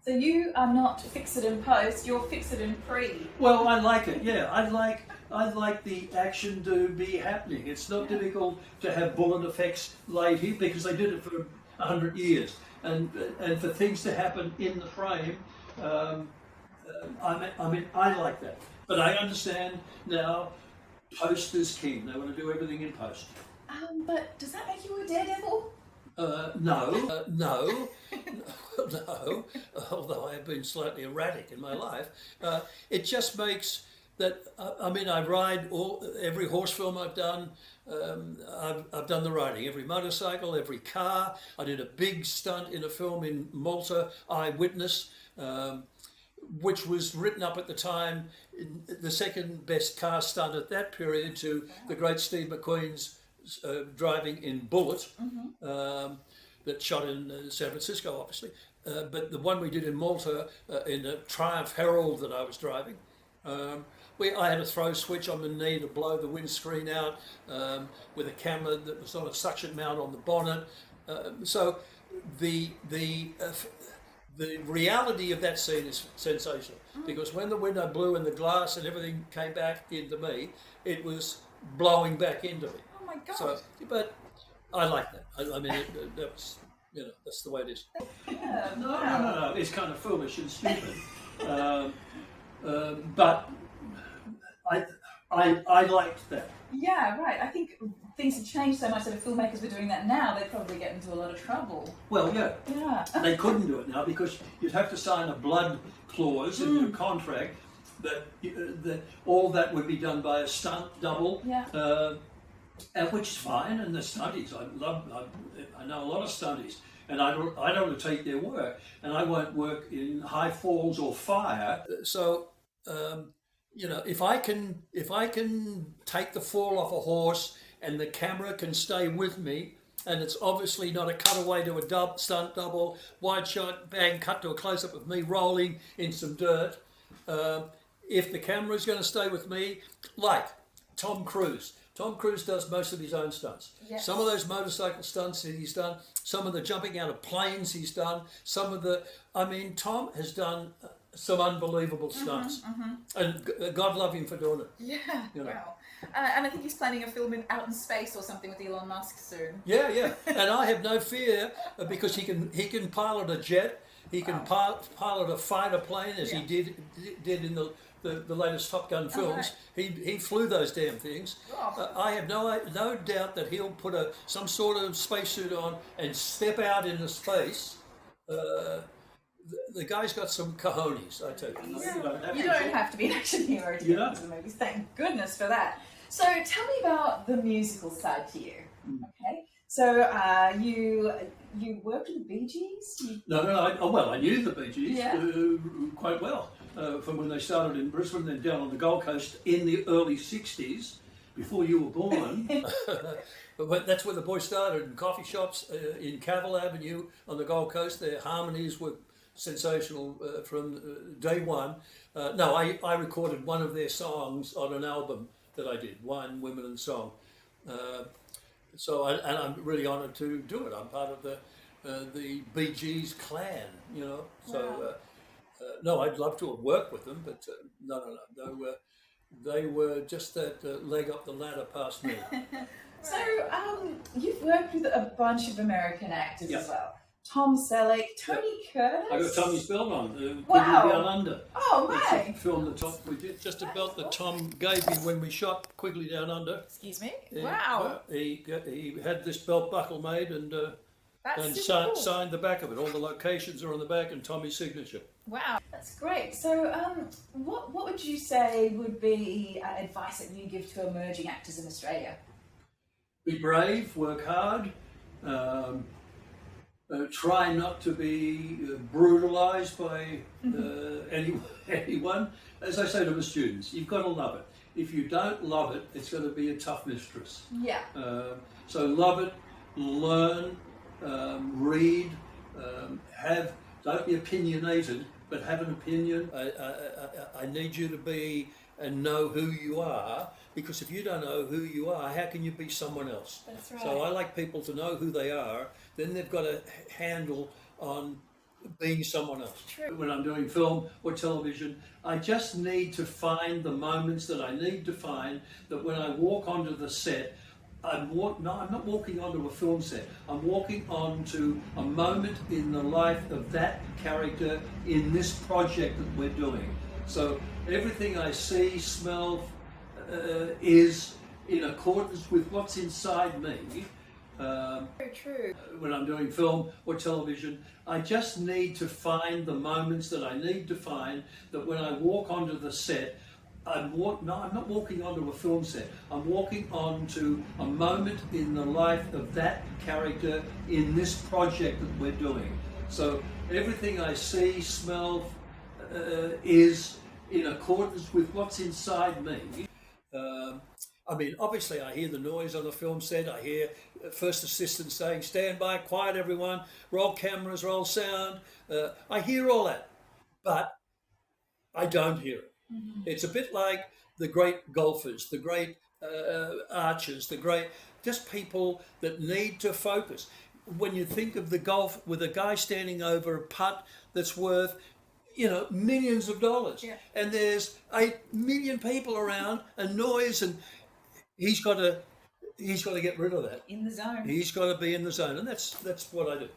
So you are not fix it in post, you're fix it in pre. Well, I like it. Yeah, I like the action to be happening. It's not difficult to have bullet effects laid here because they did it for 100 years, and for things to happen in the frame. I like that, but I understand now. Post is king. They want to do everything in post. But does that make you a daredevil? No, no, no. Although I have been slightly erratic in my life, it just makes that. I ride every horse film I've done. I've done the riding, every motorcycle, every car. I did a big stunt in a film in Malta, Eyewitness, which was written up at the time, the second best car stunt at that period to the great Steve McQueen's driving in Bullet, that shot in San Francisco, obviously. But the one we did in Malta, in a Triumph Herald that I was driving, I had a throw switch on the knee to blow the windscreen out with a camera that was on a suction mount on the bonnet. So the reality of that scene is sensational, because when the window blew and the glass and everything came back into me, it was blowing back into me. Oh my God. So, but I like that. That was, that's the way it is. Yeah, No. It's kind of foolish and stupid. But I liked that. Yeah, right. I think things have changed so much that if filmmakers were doing that now, they'd probably get into a lot of trouble. Well, yeah. Yeah. They couldn't do it now because you'd have to sign a blood clause in your contract that all that would be done by a stunt double. Yeah. And which is fine. And the stunties, I know a lot of stunties, and I don't undertake their work, and I won't work in high falls or fire. So. If I can take the fall off a horse and the camera can stay with me, and it's obviously not a cutaway to a stunt double, wide shot, bang, cut to a close up of me rolling in some dirt. If the camera is going to stay with me, like Tom Cruise. Tom Cruise does most of his own stunts. Yes. Some of those motorcycle stunts that he's done, some of the jumping out of planes he's done, Tom has done some unbelievable stunts, and God love him for doing it. Yeah, wow. And I think he's planning a film out in space or something with Elon Musk soon. Yeah, and I have no fear because he can pilot a jet, he can pilot a fighter plane as he did in the latest Top Gun films. Right. He flew those damn things. Oh. I have no doubt that he'll put some sort of spacesuit on and step out into space. The guy's got some cojones, I tell you. Yeah. You don't have to be an action hero to get into the movies. Thank goodness for that. So tell me about the musical side to you. Okay. So you worked with the Bee Gees? No. I knew the Bee Gees quite well from when they started in Brisbane, then down on the Gold Coast in the early '60s, before you were born. But that's where the boys started, in coffee shops in Cavill Avenue on the Gold Coast. Their harmonies were sensational from day one. I recorded one of their songs on an album that I did, Wine, Women and Song. And I'm really honoured to do it. I'm part of the Bee Gees clan, So, I'd love to have worked with them, but no. They were just that leg up the ladder past me. So, you've worked with a bunch of American actors as well. Tom Selleck, Tony Curtis. I got Tommy Spellman, Quigley Down Under. Oh, right. Film the Tom. We did just about the Tom gave me when we shot Quigley Down Under. Excuse me. Wow. He had this belt buckle made and cool. Signed the back of it. All the locations are on the back and Tommy's signature. Wow, that's great. So, what would you say would be advice that you give to emerging actors in Australia? Be brave, work hard. Try not to be brutalised by anyone. As I say to the students, you've got to love it. If you don't love it, it's going to be a tough mistress. Yeah. So love it, learn, read, don't be opinionated, but have an opinion. I need you to be and know who you are, because if you don't know who you are, how can you be someone else? That's right. So I like people to know who they are, then they've got a handle on being someone else. True. When I'm doing film or television, I just need to find the moments that I need to find, that when I walk onto the set, I'm not walking onto a film set. I'm walking onto a moment in the life of that character in this project that we're doing. So everything I see, smell, is in accordance with what's inside me. Very true. When I'm doing film or television, I just need to find the moments that I need to find, that when I walk onto the set, I'm not walking onto a film set. I'm walking onto a moment in the life of that character in this project that we're doing. So everything I see, smell, is in accordance with what's inside me. I mean, obviously I hear the noise on the film set. I hear first assistant saying, "Stand by, quiet everyone, roll cameras, roll sound." I hear all that, but I don't hear it. It's a bit like the great golfers, the great archers, just people that need to focus. When you think of the golf with a guy standing over a putt that's worth, millions of dollars, and there's 8 million people around and noise, and he's got to get rid of that. In the zone. He's got to be in the zone, and that's what I do.